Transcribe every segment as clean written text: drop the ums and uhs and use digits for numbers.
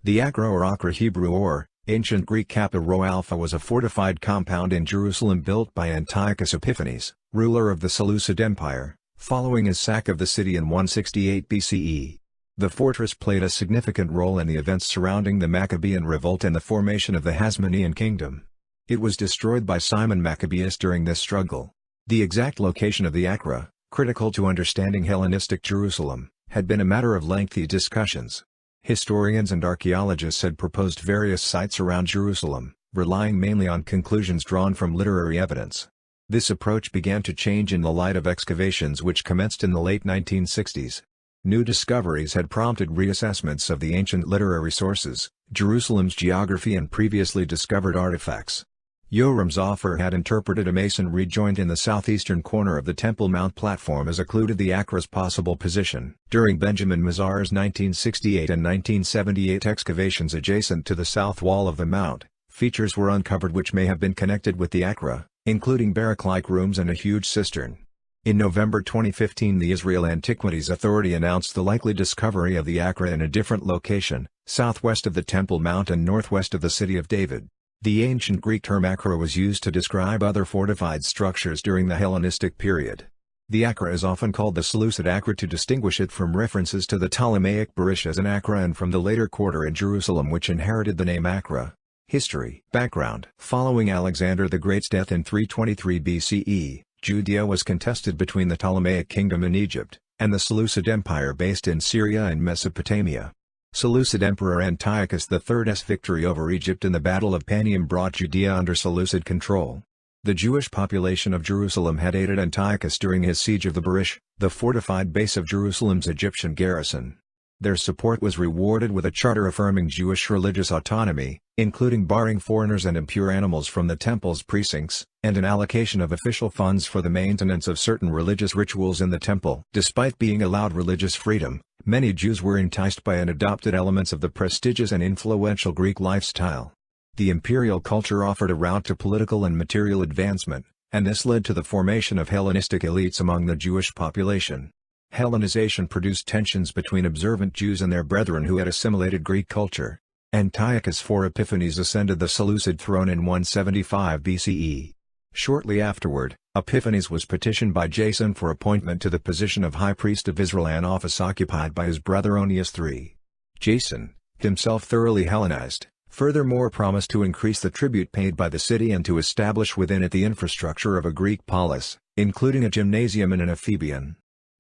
The Acra or Acra Hebrew or ancient Greek Kappa Rho Alpha was a fortified compound in Jerusalem built by Antiochus Epiphanes, ruler of the Seleucid Empire, following his sack of the city in 168 BCE. The fortress played a significant role in the events surrounding the Maccabean revolt and the formation of the Hasmonean kingdom. It was destroyed by Simon Maccabeus during this struggle. The exact location of the Acra, critical to understanding Hellenistic Jerusalem, had been a matter of lengthy discussions. Historians and archaeologists had proposed various sites around Jerusalem, relying mainly on conclusions drawn from literary evidence. This approach began to change in the light of excavations which commenced in the late 1960s. New discoveries had prompted reassessments of the ancient literary sources, Jerusalem's geography and previously discovered artifacts. Yoram Zafar had interpreted a masonry joint in the southeastern corner of the Temple Mount platform as a clue to the Acra's possible position. During Benjamin Mazar's 1968 and 1978 excavations adjacent to the south wall of the mount, features were uncovered which may have been connected with the Acra, including barrack-like rooms and a huge cistern. In November 2015 the Israel Antiquities Authority announced the likely discovery of the Acra in a different location, southwest of the Temple Mount and northwest of the city of David. The ancient Greek term Acra was used to describe other fortified structures during the Hellenistic period. The Acra is often called the Seleucid Acra to distinguish it from references to the Ptolemaic Barish as an Acra and from the later quarter in Jerusalem which inherited the name Acra. History. Background. Following Alexander the Great's death in 323 BCE, Judea was contested between the Ptolemaic kingdom in Egypt, and the Seleucid Empire based in Syria and Mesopotamia. Seleucid Emperor Antiochus III's victory over Egypt in the Battle of Panium brought Judea under Seleucid control. The Jewish population of Jerusalem had aided Antiochus during his siege of the Barish, the fortified base of Jerusalem's Egyptian garrison. Their support was rewarded with a charter affirming Jewish religious autonomy, including barring foreigners and impure animals from the temple's precincts, and an allocation of official funds for the maintenance of certain religious rituals in the temple. Despite being allowed religious freedom, many Jews were enticed by and adopted elements of the prestigious and influential Greek lifestyle. The imperial culture offered a route to political and material advancement, and this led to the formation of Hellenistic elites among the Jewish population. Hellenization produced tensions between observant Jews and their brethren who had assimilated Greek culture. Antiochus IV Epiphanes ascended the Seleucid throne in 175 BCE. Shortly afterward, Epiphanes was petitioned by Jason for appointment to the position of high priest of Israel, an office occupied by his brother Onias III. Jason, himself thoroughly Hellenized, furthermore promised to increase the tribute paid by the city and to establish within it the infrastructure of a Greek polis, including a gymnasium and an amphibian.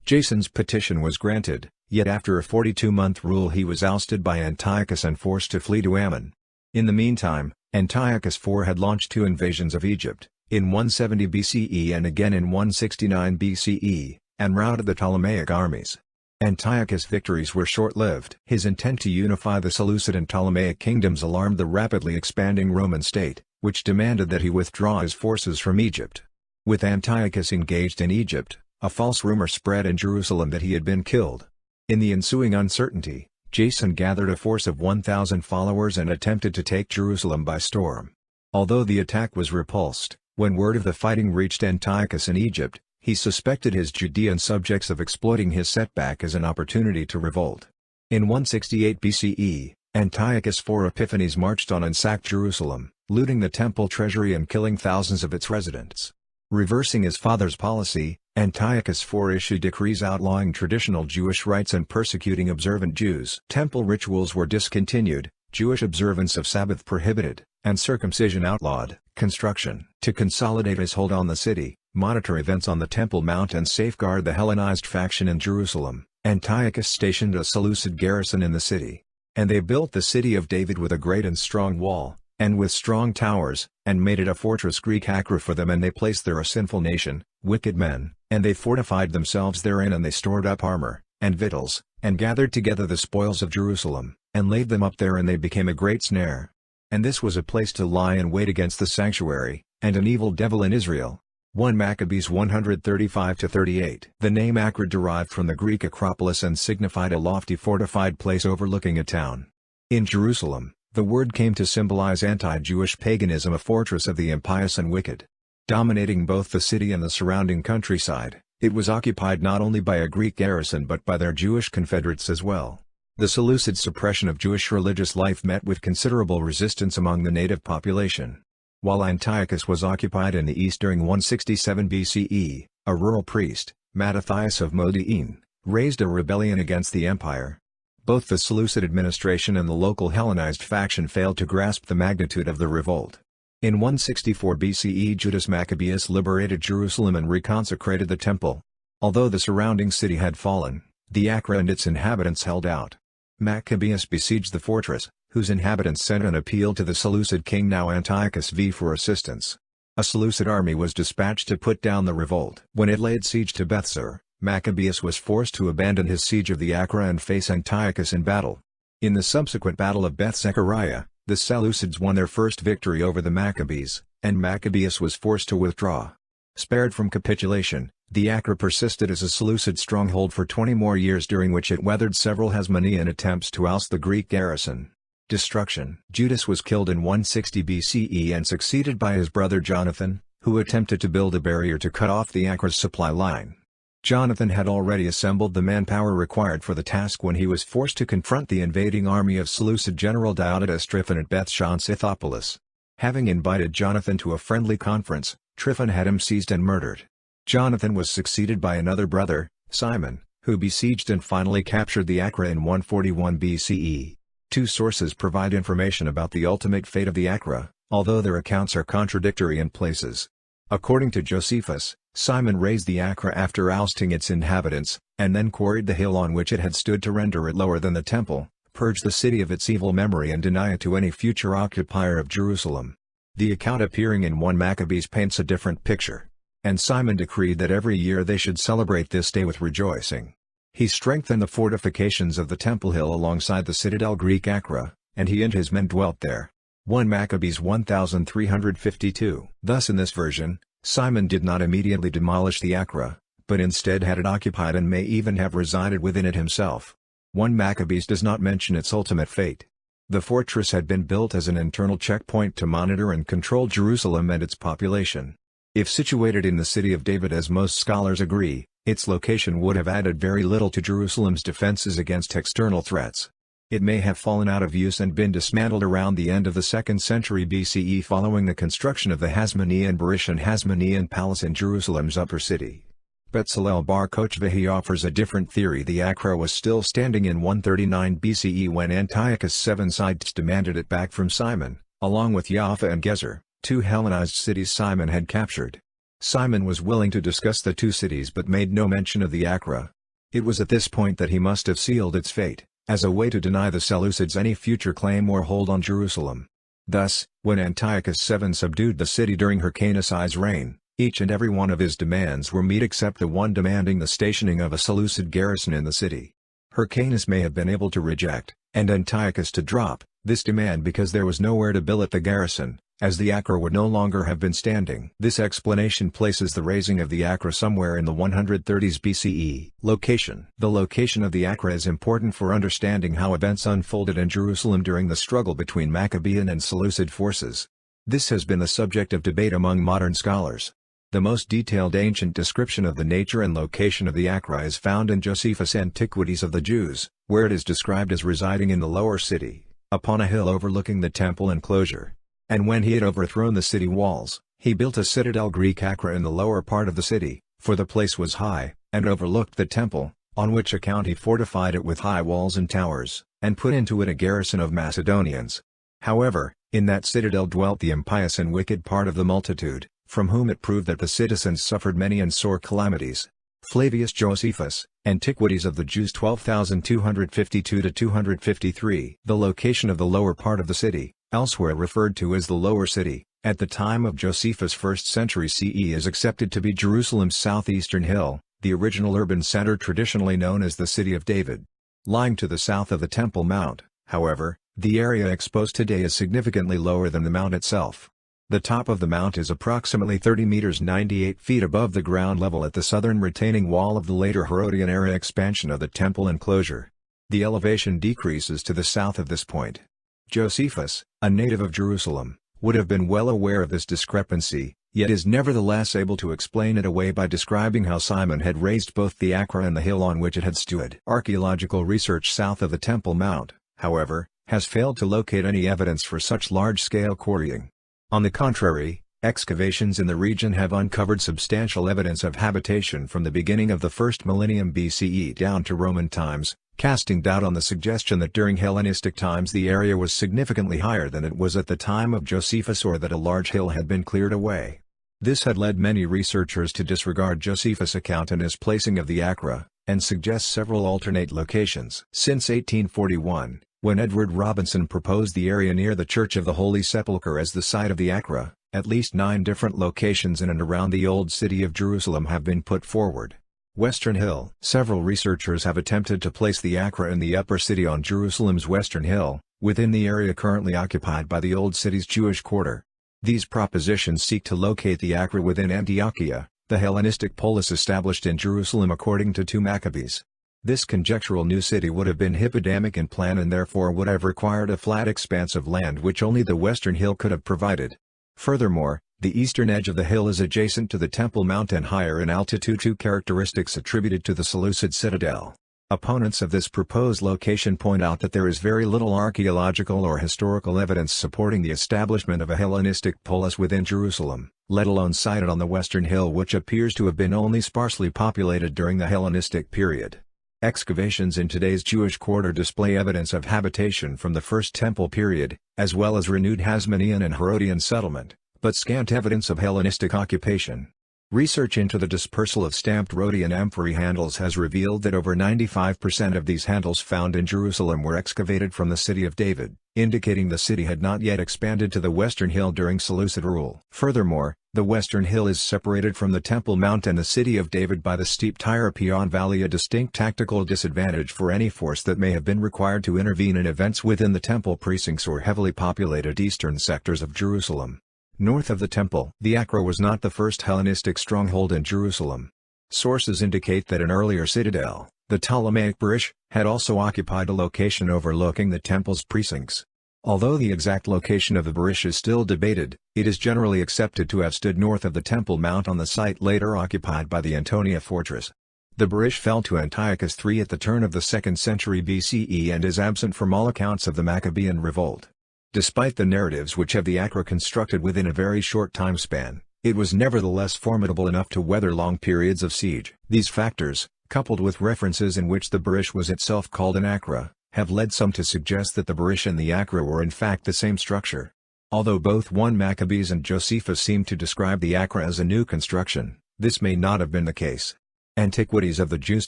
Jason's petition was granted, yet after a 42-month rule he was ousted by Antiochus and forced to flee to Ammon. In the meantime, Antiochus IV had launched two invasions of Egypt, in 170 BCE and again in 169 BCE, and routed the Ptolemaic armies. Antiochus' victories were short-lived. His intent to unify the Seleucid and Ptolemaic kingdoms alarmed the rapidly expanding Roman state, which demanded that he withdraw his forces from Egypt. With Antiochus engaged in Egypt, a false rumor spread in Jerusalem that he had been killed. In the ensuing uncertainty, Jason gathered a force of 1,000 followers and attempted to take Jerusalem by storm. Although the attack was repulsed, when word of the fighting reached Antiochus in Egypt, he suspected his Judean subjects of exploiting his setback as an opportunity to revolt. In 168 BCE, Antiochus IV Epiphanes marched on and sacked Jerusalem, looting the temple treasury and killing thousands of its residents. Reversing his father's policy, Antiochus IV issued decrees outlawing traditional Jewish rites and persecuting observant Jews. Temple rituals were discontinued, Jewish observance of Sabbath prohibited, and circumcision outlawed. Construction. To consolidate his hold on the city, monitor events on the Temple Mount and safeguard the Hellenized faction in Jerusalem, Antiochus stationed a Seleucid garrison in the city. And they built the city of David with a great and strong wall, and with strong towers, and made it a fortress Greek Acra for them, and they placed there a sinful nation, wicked men, and they fortified themselves therein, and they stored up armor, and victuals, and gathered together the spoils of Jerusalem, and laid them up there, and they became a great snare. And this was a place to lie in wait against the sanctuary, and an evil devil in Israel. 1 Maccabees 135-38. The name Acra derived from the Greek Acropolis and signified a lofty fortified place overlooking a town. In Jerusalem, the word came to symbolize anti-Jewish paganism, a fortress of the impious and wicked. Dominating both the city and the surrounding countryside, it was occupied not only by a Greek garrison but by their Jewish confederates as well. The Seleucid suppression of Jewish religious life met with considerable resistance among the native population. While Antiochus was occupied in the east during 167 BCE, a rural priest, Mattathias of Modi'in, raised a rebellion against the empire. Both the Seleucid administration and the local Hellenized faction failed to grasp the magnitude of the revolt. In 164 BCE, Judas Maccabeus liberated Jerusalem and reconsecrated the temple. Although the surrounding city had fallen, the Acra and its inhabitants held out. Maccabeus besieged the fortress, whose inhabitants sent an appeal to the Seleucid king now Antiochus V for assistance. A Seleucid army was dispatched to put down the revolt. When it laid siege to Bethsur, Maccabeus was forced to abandon his siege of the Acra and face Antiochus in battle. In the subsequent Battle of Beth Zechariah, the Seleucids won their first victory over the Maccabees, and Maccabeus was forced to withdraw. Spared from capitulation, the Acra persisted as a Seleucid stronghold for 20 more years, during which it weathered several Hasmonean attempts to oust the Greek garrison. Destruction. Judas was killed in 160 BCE and succeeded by his brother Jonathan, who attempted to build a barrier to cut off the Acra's supply line. Jonathan had already assembled the manpower required for the task when he was forced to confront the invading army of Seleucid general Diodotus Tryphon at Beth-shan Scythopolis. Having invited Jonathan to a friendly conference, Tryphon had him seized and murdered. Jonathan was succeeded by another brother, Simon, who besieged and finally captured the Acra in 141 BCE. Two sources provide information about the ultimate fate of the Acra, although their accounts are contradictory in places. According to Josephus, Simon razed the Acra after ousting its inhabitants, and then quarried the hill on which it had stood to render it lower than the temple, purge the city of its evil memory and deny it to any future occupier of Jerusalem. The account appearing in 1 Maccabees paints a different picture. And Simon decreed that every year they should celebrate this day with rejoicing. He strengthened the fortifications of the Temple Hill alongside the citadel Greek Acra, and he and his men dwelt there. 1 Maccabees 1352. Thus in this version, Simon did not immediately demolish the Acra, but instead had it occupied and may even have resided within it himself. 1 Maccabees does not mention its ultimate fate. The fortress had been built as an internal checkpoint to monitor and control Jerusalem and its population. If situated in the city of David, as most scholars agree, its location would have added very little to Jerusalem's defenses against external threats. It may have fallen out of use and been dismantled around the end of the 2nd century BCE following the construction of the Hasmonean Barishan Hasmonean Palace in Jerusalem's upper city. Bezalel Bar Kochvahi offers a different theory. The Acra was still standing in 139 BCE when Antiochus VII Sides demanded it back from Simon, along with Jaffa and Gezer, two Hellenized cities Simon had captured. Simon was willing to discuss the two cities but made no mention of the Acra. It was at this point that he must have sealed its fate, as a way to deny the Seleucids any future claim or hold on Jerusalem. Thus, when Antiochus VII subdued the city during Hyrcanus's reign, each and every one of his demands were met except the one demanding the stationing of a Seleucid garrison in the city. Hyrcanus may have been able to reject, and Antiochus to drop, this demand because there was nowhere to billet the garrison, as the Acra would no longer have been standing. This explanation places the raising of the Acra somewhere in the 130s BCE. Location. The location of the Acra is important for understanding how events unfolded in Jerusalem during the struggle between Maccabean and Seleucid forces. This has been the subject of debate among modern scholars. The most detailed ancient description of the nature and location of the Acra is found in Josephus' Antiquities of the Jews, where it is described as residing in the lower city, upon a hill overlooking the temple enclosure. And when he had overthrown the city walls, he built a citadel Greek Acra in the lower part of the city, for the place was high, and overlooked the temple, on which account he fortified it with high walls and towers, and put into it a garrison of Macedonians. However, in that citadel dwelt the impious and wicked part of the multitude, from whom it proved that the citizens suffered many and sore calamities. Flavius Josephus, Antiquities of the Jews 12,252-253. The location of the lower part of the city, elsewhere referred to as the Lower City, at the time of Josephus' 1st century CE is accepted to be Jerusalem's southeastern hill, the original urban center traditionally known as the City of David. Lying to the south of the Temple Mount, however, the area exposed today is significantly lower than the mount itself. The top of the mount is approximately 30 meters 98 feet above the ground level at the southern retaining wall of the later Herodian era expansion of the temple enclosure. The elevation decreases to the south of this point. Josephus, a native of Jerusalem, would have been well aware of this discrepancy, yet is nevertheless able to explain it away by describing how Simon had raised both the Acra and the hill on which it had stood. Archaeological research south of the Temple Mount, however, has failed to locate any evidence for such large-scale quarrying. On the contrary, excavations in the region have uncovered substantial evidence of habitation from the beginning of the first millennium BCE down to Roman times, casting doubt on the suggestion that during Hellenistic times the area was significantly higher than it was at the time of Josephus or that a large hill had been cleared away. This had led many researchers to disregard Josephus' account and his placing of the Acra, and suggest several alternate locations. Since 1841, when Edward Robinson proposed the area near the Church of the Holy Sepulchre as the site of the Acra, at least 9 different locations in and around the Old City of Jerusalem have been put forward. Western Hill. Several researchers have attempted to place the Acra in the Upper City on Jerusalem's Western Hill, within the area currently occupied by the Old City's Jewish quarter. These propositions seek to locate the Acra within Antiochia, the Hellenistic polis established in Jerusalem according to 2 Maccabees. This conjectural new city would have been hippodamic in plan and therefore would have required a flat expanse of land which only the Western Hill could have provided. Furthermore, the eastern edge of the hill is adjacent to the Temple Mount and higher in altitude, 2 characteristics attributed to the Seleucid citadel. Opponents of this proposed location point out that there is very little archaeological or historical evidence supporting the establishment of a Hellenistic polis within Jerusalem, let alone sited on the Western Hill, which appears to have been only sparsely populated during the Hellenistic period. Excavations in today's Jewish quarter display evidence of habitation from the First Temple period, as well as renewed Hasmonean and Herodian settlement, but scant evidence of Hellenistic occupation. Research into the dispersal of stamped Rhodian amphorae handles has revealed that over 95% of these handles found in Jerusalem were excavated from the city of David, indicating the city had not yet expanded to the Western Hill during Seleucid rule. Furthermore, the Western Hill is separated from the Temple Mount and the city of David by the steep Tyre-Pion Valley, a distinct tactical disadvantage for any force that may have been required to intervene in events within the temple precincts or heavily populated eastern sectors of Jerusalem. North of the temple, the Acra was not the first Hellenistic stronghold in Jerusalem. Sources indicate that an earlier citadel, the Ptolemaic Barish, had also occupied a location overlooking the temple's precincts. Although the exact location of the Barish is still debated, it is generally accepted to have stood north of the Temple Mount on the site later occupied by the Antonia fortress. The Barish fell to Antiochus III at the turn of the 2nd century BCE and is absent from all accounts of the Maccabean revolt. Despite the narratives which have the Acra constructed within a very short time span, it was nevertheless formidable enough to weather long periods of siege. These factors, coupled with references in which the Barish was itself called an Acra, have led some to suggest that the Barish and the Acra were in fact the same structure. Although both 1 Maccabees and Josephus seem to describe the Acra as a new construction, this may not have been the case. Antiquities of the Jews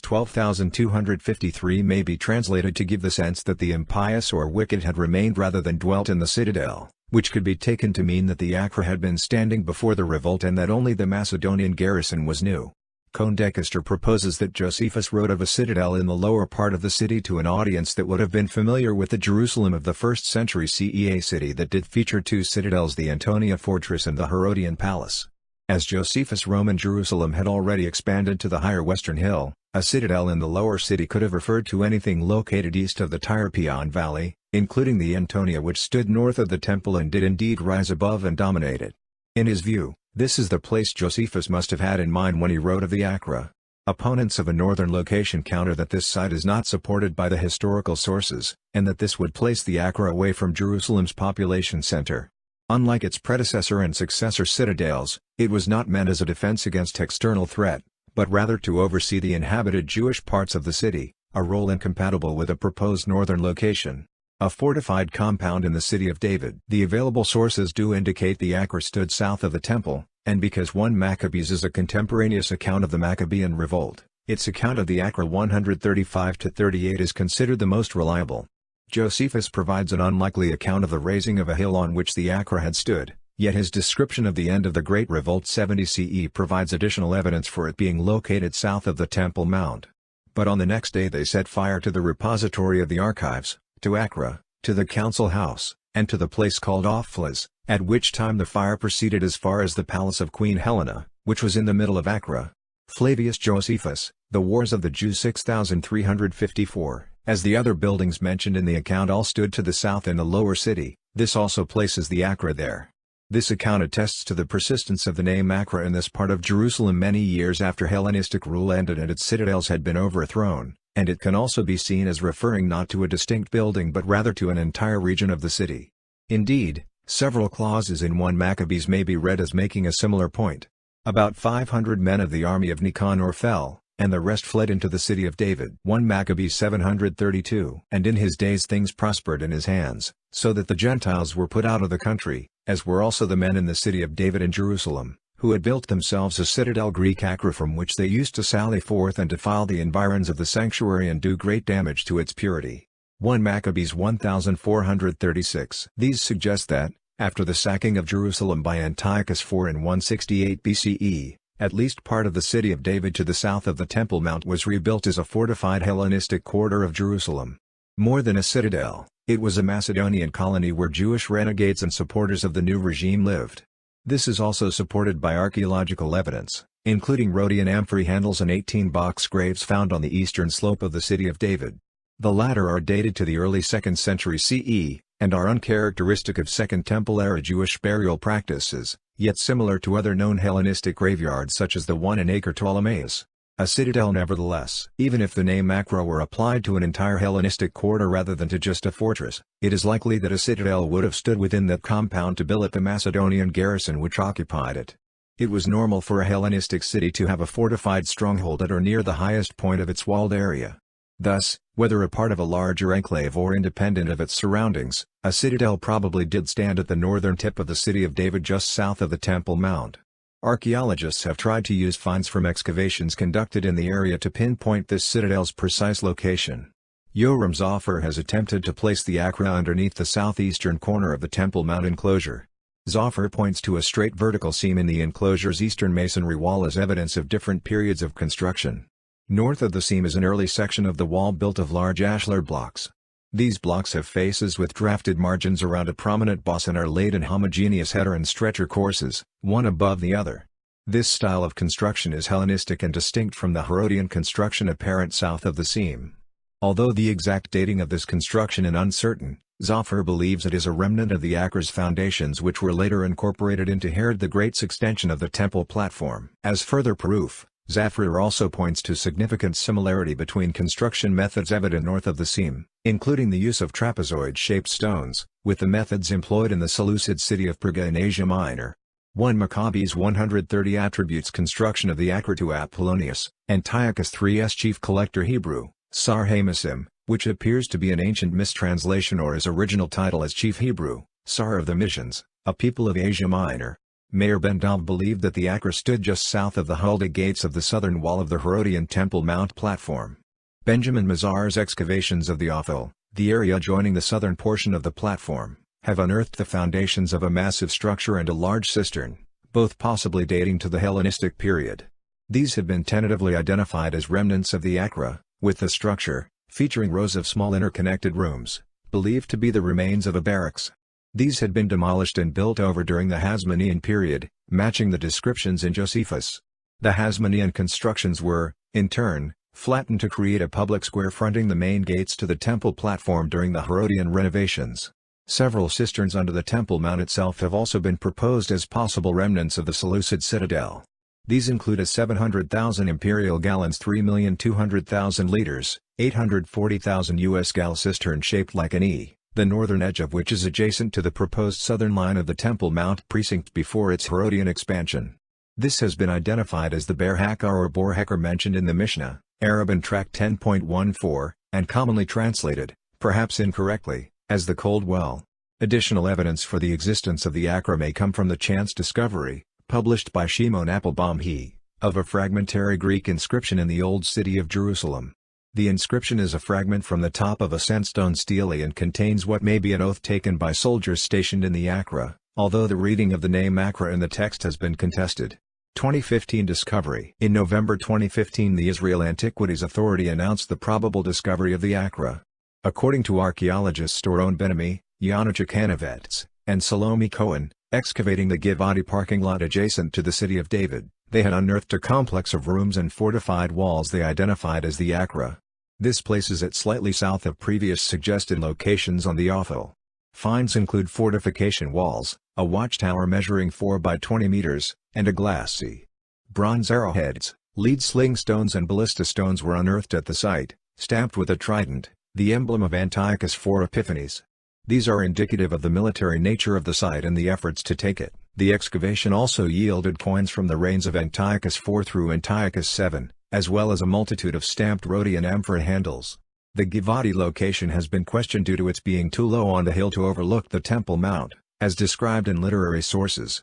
12,253 may be translated to give the sense that the impious or wicked had remained rather than dwelt in the citadel, which could be taken to mean that the Acra had been standing before the revolt and that only the Macedonian garrison was new. Condecester proposes that Josephus wrote of a citadel in the lower part of the city to an audience that would have been familiar with the Jerusalem of the 1st century CE, a city that did feature 2 citadels, the Antonia fortress and the Herodian palace. As Josephus' Roman Jerusalem had already expanded to the higher Western Hill, a citadel in the lower city could have referred to anything located east of the Tyre-Pion Valley, including the Antonia, which stood north of the temple and did indeed rise above and dominate it. In his view, this is the place Josephus must have had in mind when he wrote of the Acra. Opponents of a northern location counter that this site is not supported by the historical sources, and that this would place the Acra away from Jerusalem's population center. Unlike its predecessor and successor citadels, it was not meant as a defense against external threat, but rather to oversee the inhabited Jewish parts of the city, a role incompatible with a proposed northern location. A fortified compound in the city of David. The available sources do indicate the Acra stood south of the temple, and because 1 Maccabees is a contemporaneous account of the Maccabean revolt, its account of the Acra 135-38 is considered the most reliable. Josephus provides an unlikely account of the raising of a hill on which the Acra had stood, yet his description of the end of the Great Revolt 70 CE provides additional evidence for it being located south of the Temple Mount. But on the next day they set fire to the repository of the archives, to Acra, to the council house, and to the place called Ophlas, at which time the fire proceeded as far as the palace of Queen Helena, which was in the middle of Acra. Flavius Josephus, The Wars of the Jews 6354. As the other buildings mentioned in the account all stood to the south in the lower city, this also places the Acra there. This account attests to the persistence of the name Acra in this part of Jerusalem many years after Hellenistic rule ended and its citadels had been overthrown, and it can also be seen as referring not to a distinct building but rather to an entire region of the city. Indeed, several clauses in 1 Maccabees may be read as making a similar point. About 500 men of the army of Nicanor fell, and the rest fled into the city of David. 1 Maccabees 732. And in his days things prospered in his hands, so that the Gentiles were put out of the country, as were also the men in the city of David in Jerusalem, who had built themselves a citadel Greek Acra from which they used to sally forth and defile the environs of the sanctuary and do great damage to its purity. 1 Maccabees 1436. These suggest that, after the sacking of Jerusalem by Antiochus IV in 168 BCE, at least part of the city of David to the south of the Temple Mount was rebuilt as a fortified Hellenistic quarter of Jerusalem. More than a citadel, it was a Macedonian colony where Jewish renegades and supporters of the new regime lived. This is also supported by archaeological evidence, including Rhodian amphory handles and 18 box graves found on the eastern slope of the city of David. The latter are dated to the early 2nd century CE, and are uncharacteristic of Second Temple era Jewish burial practices, yet similar to other known Hellenistic graveyards such as the one in Acre Ptolemais. A citadel nevertheless. Even if the name Acra were applied to an entire Hellenistic quarter rather than to just a fortress, it is likely that a citadel would have stood within that compound to billet the Macedonian garrison which occupied it. It was normal for a Hellenistic city to have a fortified stronghold at or near the highest point of its walled area. Thus, whether a part of a larger enclave or independent of its surroundings, a citadel probably did stand at the northern tip of the city of David just south of the Temple Mount. Archaeologists have tried to use finds from excavations conducted in the area to pinpoint this citadel's precise location. Yoram Zafar has attempted to place the Acra underneath the southeastern corner of the Temple Mount enclosure. Zafar points to a straight vertical seam in the enclosure's eastern masonry wall as evidence of different periods of construction. North of the seam is an early section of the wall built of large ashlar blocks. These blocks have faces with drafted margins around a prominent boss and are laid in homogeneous header and stretcher courses, one above the other. This style of construction is Hellenistic and distinct from the Herodian construction apparent south of the seam. Although the exact dating of this construction is uncertain, Zafar believes it is a remnant of the Acra's foundations which were later incorporated into Herod the Great's extension of the temple platform. As further proof, Zafar also points to significant similarity between construction methods evident north of the seam, including the use of trapezoid-shaped stones, with the methods employed in the Seleucid city of Perga in Asia Minor. 1 Maccabees 130 attributes construction of the Acra to Apollonius, Antiochus III's chief collector Hebrew, Sar Hamasim, which appears to be an ancient mistranslation or his original title as chief Hebrew, Sar of the Missions, a people of Asia Minor. Meir ben Dov believed that the Acra stood just south of the Hulda gates of the southern wall of the Herodian Temple Mount platform. Benjamin Mazar's excavations of the Ophel, the area adjoining the southern portion of the platform, have unearthed the foundations of a massive structure and a large cistern, both possibly dating to the Hellenistic period. These have been tentatively identified as remnants of the Acra, with the structure, featuring rows of small interconnected rooms, believed to be the remains of a barracks. These had been demolished and built over during the Hasmonean period, matching the descriptions in Josephus. The Hasmonean constructions were, in turn, flattened to create a public square fronting the main gates to the temple platform during the Herodian renovations. Several cisterns under the Temple Mount itself have also been proposed as possible remnants of the Seleucid citadel. These include a 700,000 imperial gallons 3,200,000 liters, 840,000 US gal cistern shaped like an E, the northern edge of which is adjacent to the proposed southern line of the Temple Mount precinct before its Herodian expansion. This has been identified as the Ber Hakar or Bor Hakar mentioned in the Mishnah, Arab and Tract 10.14, and commonly translated, perhaps incorrectly, as the Cold Well. Additional evidence for the existence of the Acra may come from the chance discovery, published by Shimon Applebaum He, of a fragmentary Greek inscription in the Old City of Jerusalem. The inscription is a fragment from the top of a sandstone stele and contains what may be an oath taken by soldiers stationed in the Acra, although the reading of the name Acra in the text has been contested. 2015 discovery. In November 2015 the Israel Antiquities Authority announced the probable discovery of the Acra. According to archaeologists Doron Ben-Ami, Yana Chikanovets, and Salome Cohen, excavating the Givati parking lot adjacent to the city of David, they had unearthed a complex of rooms and fortified walls they identified as the Acra. This places it slightly south of previous suggested locations on the Ophel. Finds include fortification walls, a watchtower measuring 4 by 20 meters, and a glass sea. Bronze arrowheads, lead sling stones and ballista stones were unearthed at the site, stamped with a trident, the emblem of Antiochus IV Epiphanes. These are indicative of the military nature of the site and the efforts to take it. The excavation also yielded coins from the reigns of Antiochus IV through Antiochus VII, as well as a multitude of stamped rhodian amphora handles. The Givati location has been questioned due to its being too low on the hill to overlook the Temple Mount, as described in literary sources.